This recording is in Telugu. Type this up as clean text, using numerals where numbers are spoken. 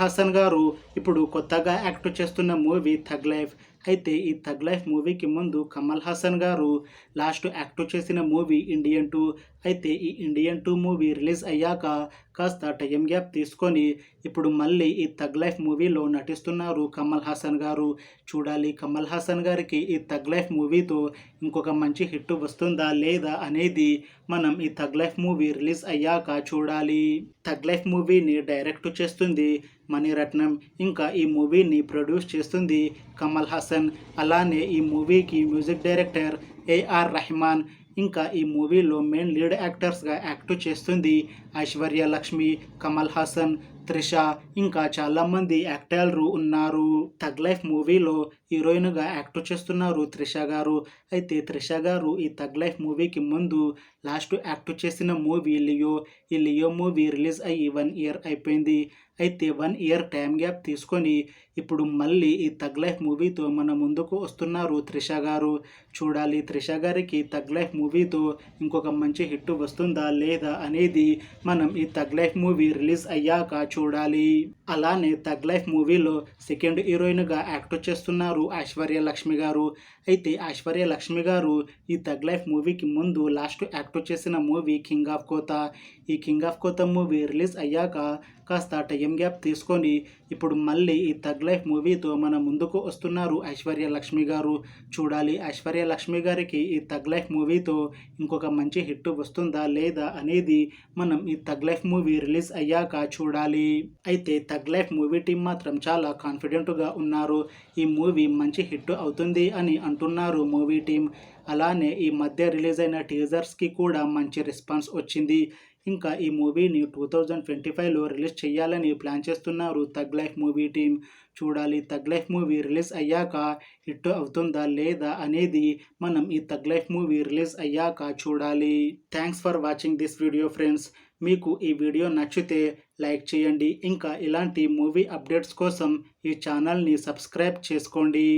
హాసన్ గారు ఇప్పుడు కొత్తగా యాక్ట్ చేస్తున్న మూవీ థగ్ లైఫ్. అయితే ఈ థగ్ లైఫ్ మూవీకి ముందు కమల్ హాసన్ గారు లాస్ట్ యాక్ట్ చేసిన మూవీ ఇండియన్ 2. అయితే ఈ ఇండియన్ 2 మూవీ రిలీజ్ అయ్యాక కాస్త టైం గ్యాప్ తీసుకొని ఇప్పుడు మళ్ళీ ఈ థగ్ లైఫ్ మూవీలో నటిస్తున్నారు కమల్ హాసన్ గారు. చూడాలి కమల్ హాసన్ గారికి ఈ థగ్ లైఫ్ మూవీతో ఇంకొక మంచి హిట్ వస్తుందా లేదా అనేది మనం ఈ థగ్ లైఫ్ మూవీ రిలీజ్ అయ్యాక చూడాలి. థగ్ లైఫ్ మూవీని డైరెక్ట్ చేస్తుంది మణిరత్నం, ఇంకా ఈ మూవీని ప్రొడ్యూస్ చేస్తుంది కమల్ హాసన్. అలానే ఈ మూవీకి మ్యూజిక్ డైరెక్టర్ ఏఆర్ రెహమాన్. ఇంకా ఈ మూవీలో మెయిన్ లీడ్ యాక్టర్స్గా యాక్ట్ చేస్తుంది ఐశ్వర్య లక్ష్మి, కమల్ హాసన్, త్రిష, ఇంకా చాలామంది యాక్టర్లు ఉన్నారు. థగ్ లైఫ్ మూవీలో హీరోయిన్గా యాక్ట్ చేస్తున్నారు త్రిష గారు. అయితే త్రిష గారు ఈ థగ్ లైఫ్ మూవీకి ముందు లాస్ట్ యాక్ట్ చేసిన మూవీ లియో. ఈ లియో మూవీ రిలీజ్ అయ్యి 1 ఇయర్ అయిపోయింది. అయితే 1 ఇయర్ టైం గ్యాప్ తీసుకొని ఇప్పుడు మళ్ళీ ఈ థగ్ లైఫ్ మూవీతో మన ముందుకు వస్తున్నారు త్రిష గారు. చూడాలి త్రిష గారికి థగ్ లైఫ్ మూవీతో ఇంకొక మంచి హిట్ వస్తుందా లేదా అనేది మనం ఈ థగ్ లైఫ్ మూవీ రిలీజ్ అయ్యాక చూడాలి. అలానే థగ్ లైఫ్ మూవీలో సెకండ్ హీరోయిన్గా యాక్ట్ చేస్తున్నారు ఐశ్వర్య లక్ష్మి గారు. అయితే ఐశ్వర్య లక్ష్మి గారు ఈ థగ్ లైఫ్ మూవీకి ముందు లాస్ట్ యాక్ట్ చేసిన మూవీ కింగ్ ఆఫ్ కోతా. ఈ కింగ్ ఆఫ్ కోతా మూవీ రిలీజ్ అయ్యాక కాస్త టైం గ్యాప్ తీసుకొని ఇప్పుడు మళ్ళీ ఈ థగ్ లైఫ్ మూవీతో మన ముందుకు వస్తున్నారు ఐశ్వర్య లక్ష్మి గారు. చూడాలి ఐశ్వర్య లక్ష్మి గారికి ఈ థగ్ లైఫ్ మూవీతో ఇంకొక మంచి హిట్ వస్తుందా లేదా అనేది మనం ఈ థగ్ లైఫ్ మూవీ రిలీజ్ అయ్యాక చూడాలి. అయితే థగ్ లైఫ్ మూవీ టీం మాత్రం చాలా కాన్ఫిడెంట్గా ఉన్నారు. ఈ మూవీ మంచి హిట్ అవుతుంది అని అంటున్నారు మూవీ టీం. అలానే ఈ మధ్య రిలీజ్ అయిన టీజర్స్కి కూడా మంచి రెస్పాన్స్ వచ్చింది. ఇంకా ఈ మూవీని 2025లో రిలీజ్ చేయాలని ప్లాన్ చేస్తున్నారు థగ్ లైఫ్ మూవీ టీం. చూడాలి థగ్ లైఫ్ మూవీ రిలీజ్ అయ్యాక హిట్ అవుతుందా లేదా అనేది మనం ఈ థగ్ లైఫ్ మూవీ రిలీజ్ అయ్యాక చూడాలి. Thanks for watching this video friends. మీకు ఈ వీడియో నచ్చితే లైక్ చేయండి. ఇంకా ఇలాంటి మూవీ అప్డేట్స్ కోసం ఈ ఛానల్ని సబ్స్క్రైబ్ చేసుకోండి.